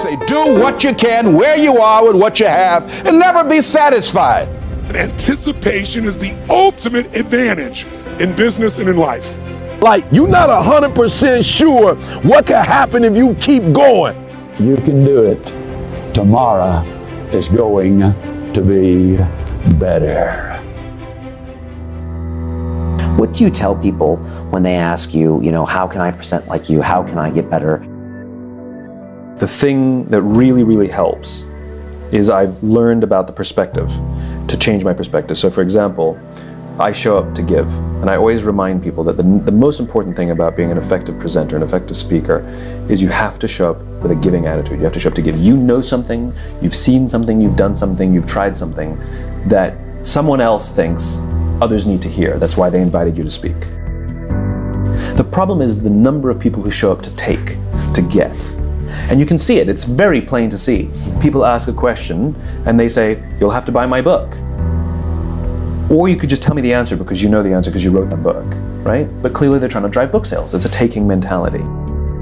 say, do what you can, where you are with what you have, and never be satisfied. Anticipation is the ultimate advantage in business and in life. Like, you're not 100% sure what could happen if you keep going. You can do it. Tomorrow is going to be better. What do you tell people when they ask you, how can I present like you? How can I get better? The thing that really, really helps is I've learned about the perspective to change my perspective. So for example, I show up to give, and I always remind people that the most important thing about being an effective presenter, an effective speaker, is you have to show up with a giving attitude. You have to show up to give. You know something, you've seen something, you've done something, you've tried something that someone else thinks others need to hear. That's why they invited you to speak. The problem is the number of people who show up to take, to get. And you can see it, it's very plain to see. People ask a question and they say, you'll have to buy my book. Or you could just tell me the answer because you know the answer because you wrote the book, right? But clearly they're trying to drive book sales. It's a taking mentality.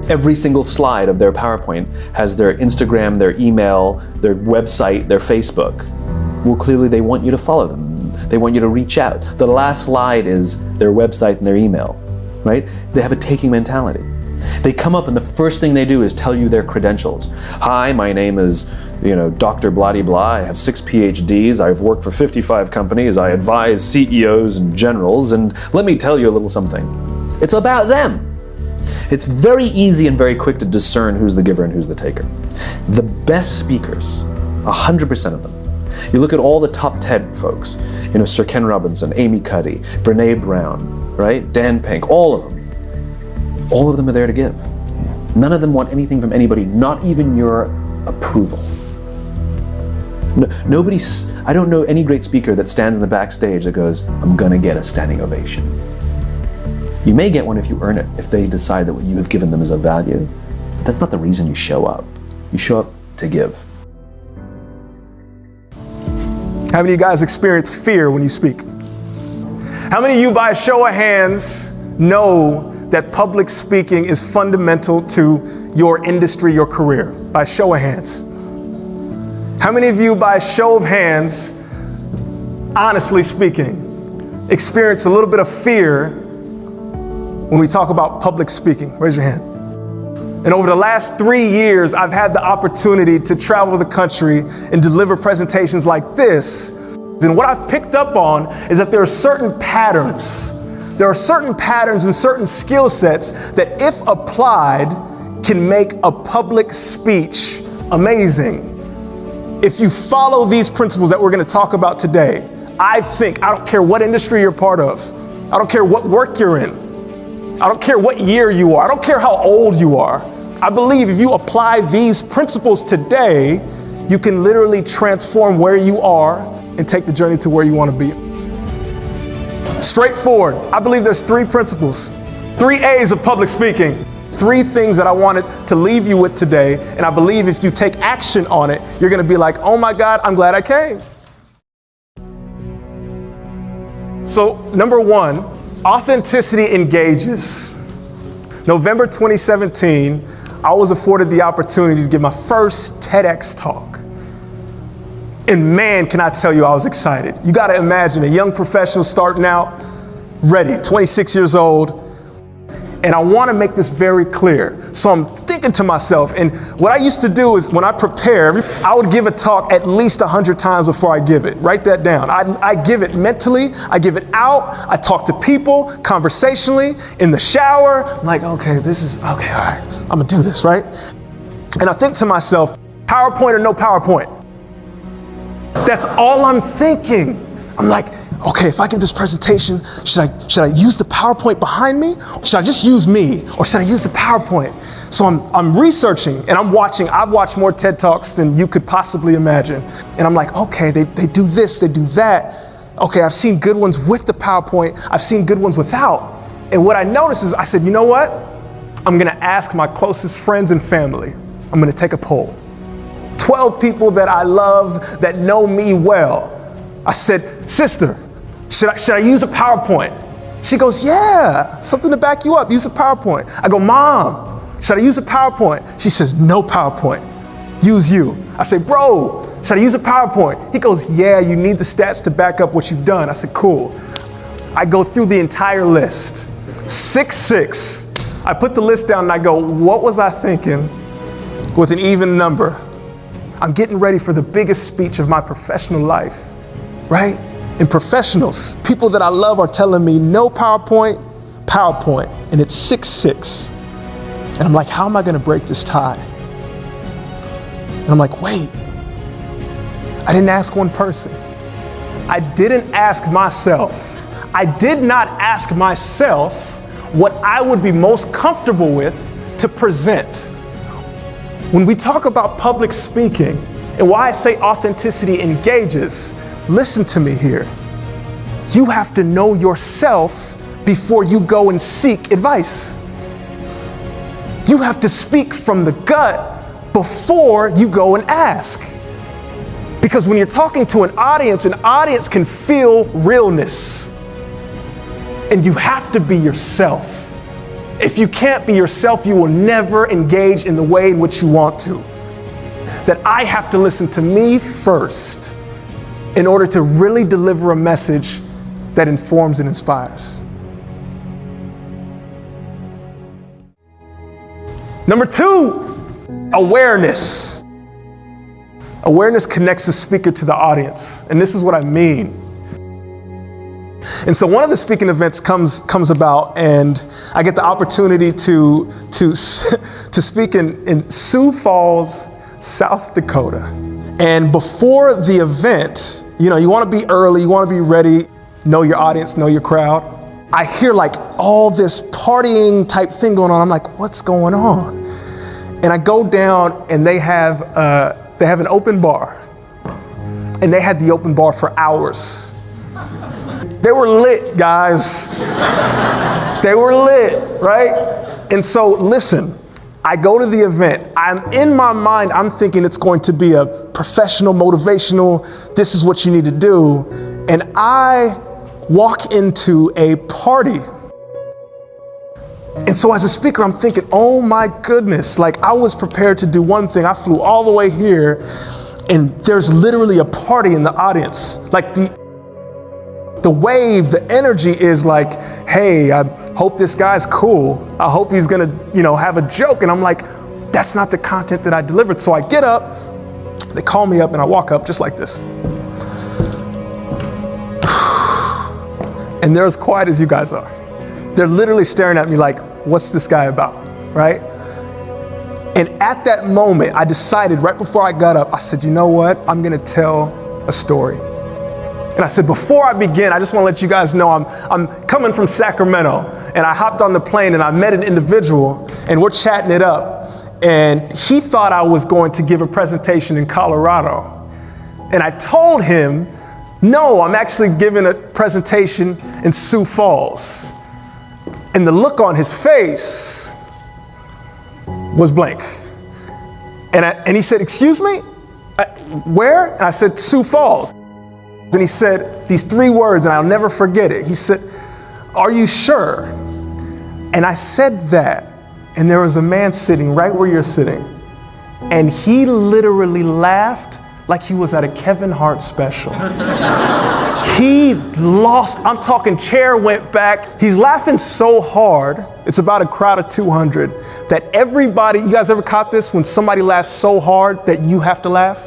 Every single slide of their PowerPoint has their Instagram, their email, their website, their Facebook. Well, clearly they want you to follow them. They want you to reach out. The last slide is their website and their email, right? They have a taking mentality. They come up and the first thing they do is tell you their credentials. Hi, my name is, Dr. Blah blah. I have 6 PhDs. I've worked for 55 companies. I advise CEOs and generals. And let me tell you a little something. It's about them. It's very easy and very quick to discern who's the giver and who's the taker. The best speakers, 100% of them, you look at all the top 10 folks, Sir Ken Robinson, Amy Cuddy, Brene Brown, right? Dan Pink, all of them are there to give. None of them want anything from anybody, not even your approval. I don't know any great speaker that stands in the backstage that goes, I'm gonna get a standing ovation. You may get one if you earn it, if they decide that what you have given them is of value. But that's not the reason you show up. You show up to give. How many of you guys experience fear when you speak? How many of you, by a show of hands, know that public speaking is fundamental to your industry, your career? By a show of hands. How many of you, by a show of hands, honestly speaking, experience a little bit of fear when we talk about public speaking? Raise your hand. And over the last 3 years, I've had the opportunity to travel the country and deliver presentations like this. And what I've picked up on is that there are certain patterns. There are certain patterns and certain skill sets that, if applied, can make a public speech amazing. If you follow these principles that we're going to talk about today, I don't care what industry you're part of, I don't care what work you're in, I don't care what year you are, I don't care how old you are. I believe if you apply these principles today, you can literally transform where you are and take the journey to where you want to be. Straightforward. I believe there's 3 principles, 3 A's of public speaking, 3 things that I wanted to leave you with today. And I believe if you take action on it, you're going to be like, oh my God, I'm glad I came. So number 1, authenticity engages. November 2017, I was afforded the opportunity to give my first TEDx talk. And man, can I tell you, I was excited. You got to imagine a young professional starting out, ready, 26 years old. And I want to make this very clear. So I'm thinking to myself, and what I used to do is when I prepare, I would give a talk at least 100 times before I give it. Write that down. I give it mentally, I give it out, I talk to people conversationally, in the shower. I'm like, okay, all right, I'm gonna do this, right? And I think to myself, PowerPoint or no PowerPoint? That's all I'm thinking. I'm like, okay, if I give this presentation, should I use the PowerPoint behind me? Should I just use me? Or should I use the PowerPoint? So I'm researching and I'm watching. I've watched more TED Talks than you could possibly imagine. And I'm like, okay, they do this, they do that. Okay, I've seen good ones with the PowerPoint. I've seen good ones without. And what I noticed is I said, you know what? I'm gonna ask my closest friends and family. I'm gonna take a poll. 12 people that I love, that know me well. I said, sister, should I use a PowerPoint? She goes, yeah, something to back you up, use a PowerPoint. I go, mom, should I use a PowerPoint? She says, no PowerPoint. use you. I say, bro, should I use a PowerPoint? He goes, yeah, you need the stats to back up what you've done. I said, cool. I go through the entire list. 6'6". I put the list down and I go, what was I thinking with an even number? I'm getting ready for the biggest speech of my professional life, right? And professionals, people that I love are telling me no PowerPoint, PowerPoint, and it's 6'6". And I'm like, how am I gonna break this tie? And I'm like, wait, I didn't ask one person. I didn't ask myself. I did not ask myself what I would be most comfortable with to present. When we talk about public speaking and why I say authenticity engages, listen to me here. You have to know yourself before you go and seek advice. You have to speak from the gut before you go and ask. Because when you're talking to an audience can feel realness. And you have to be yourself. If you can't be yourself, you will never engage in the way in which you want to. That I have to listen to me first in order to really deliver a message that informs and inspires. Number 2, awareness. Awareness connects the speaker to the audience. And this is what I mean. And so one of the speaking events comes about, and I get the opportunity to speak in Sioux Falls, South Dakota. And before the event, you want to be early, you want to be ready, know your audience, know your crowd. I hear like all this partying type thing going on. I'm like, what's going on? And I go down and they have an open bar. And they had the open bar for hours. They were lit, guys. They were lit, right? And so listen, I go to the event. I'm in my mind, I'm thinking it's going to be a professional, motivational, this is what you need to do. And I walk into a party. And so as a speaker, I'm thinking, oh my goodness, like I was prepared to do one thing. I flew all the way here and there's literally a party in the audience. Like the wave, the energy is like, hey, I hope this guy's cool. I hope he's gonna, have a joke. And I'm like, that's not the content that I delivered. So I get up, they call me up and I walk up just like this. And they're as quiet as you guys are. They're literally staring at me like, what's this guy about, right? And at that moment, I decided right before I got up, I said, you know what? I'm gonna tell a story. And I said, before I begin, I just want to let you guys know I'm coming from Sacramento, and I hopped on the plane and I met an individual and we're chatting it up. And he thought I was going to give a presentation in Colorado. And I told him, no, I'm actually giving a presentation in Sioux Falls. And the look on his face was blank. And he said, excuse me, where? And I said, Sioux Falls. And he said these 3 words, and I'll never forget it. He said, are you sure? And I said that, and there was a man sitting right where you're sitting. And he literally laughed like he was at a Kevin Hart special. He lost, I'm talking chair went back. He's laughing so hard, it's about a crowd of 200, that everybody, you guys ever caught this? When somebody laughs so hard that you have to laugh?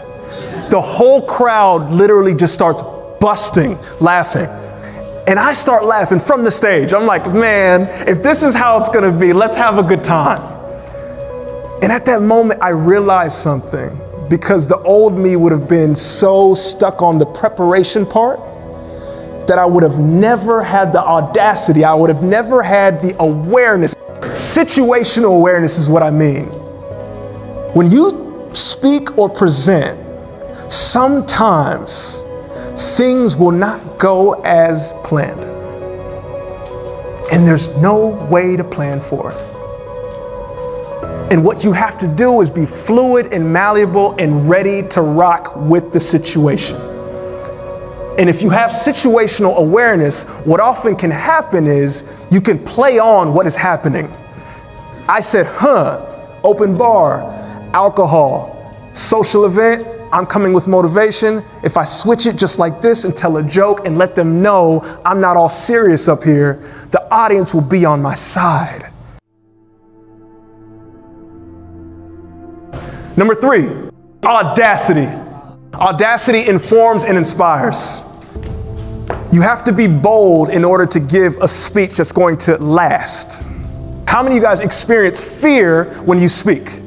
The whole crowd literally just starts busting laughing. And I start laughing from the stage. I'm like, man, if this is how it's gonna be, let's have a good time. And at that moment, I realized something, because the old me would have been so stuck on the preparation part that I would have never had the audacity, I would have never had the awareness. Situational awareness is what I mean. When you speak or present, sometimes things will not go as planned. And there's no way to plan for it. And what you have to do is be fluid and malleable and ready to rock with the situation. And if you have situational awareness, what often can happen is you can play on what is happening. I said, open bar, alcohol, social event, I'm coming with motivation. If I switch it just like this and tell a joke and let them know I'm not all serious up here, the audience will be on my side. Number 3, audacity. Audacity informs and inspires. You have to be bold in order to give a speech that's going to last. How many of you guys experience fear when you speak?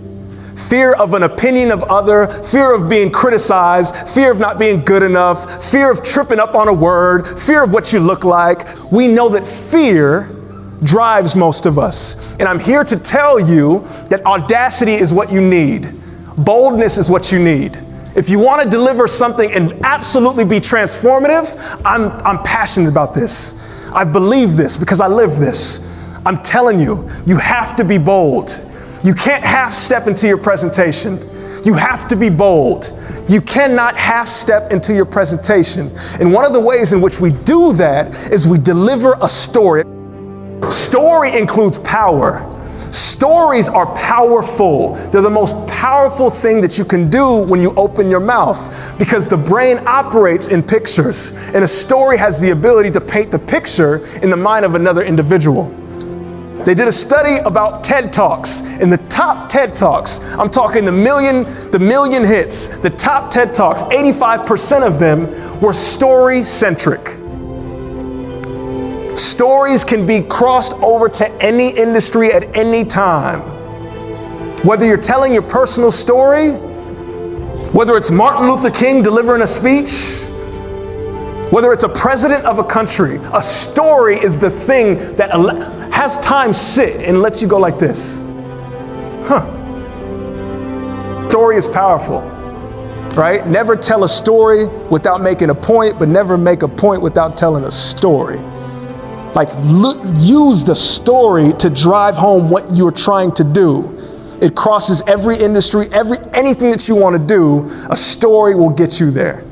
Fear of an opinion of other, fear of being criticized, fear of not being good enough, fear of tripping up on a word, fear of what you look like. We know that fear drives most of us. And I'm here to tell you that audacity is what you need. Boldness is what you need. If you want to deliver something and absolutely be transformative, I'm passionate about this. I believe this because I live this. I'm telling you, you have to be bold. You can't half-step into your presentation. You have to be bold. You cannot half-step into your presentation. And one of the ways in which we do that is we deliver a story. Story includes power. Stories are powerful. They're the most powerful thing that you can do when you open your mouth, because the brain operates in pictures, and a story has the ability to paint the picture in the mind of another individual. They did a study about TED Talks, and the top TED Talks, I'm talking the million hits, the top TED Talks, 85% of them were story-centric. Stories can be crossed over to any industry at any time. Whether you're telling your personal story, whether it's Martin Luther King delivering a speech, whether it's a president of a country, a story is the thing that has time sit and lets you go like this. Story is powerful, right? Never tell a story without making a point, but never make a point without telling a story. Like, use the story to drive home what you're trying to do. It crosses every industry, anything that you want to do, a story will get you there.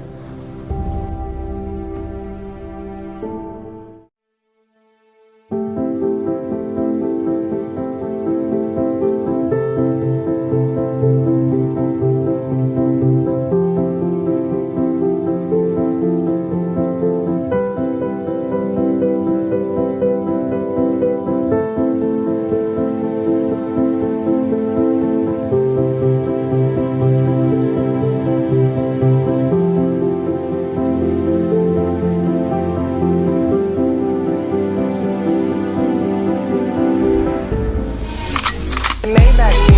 Maybach.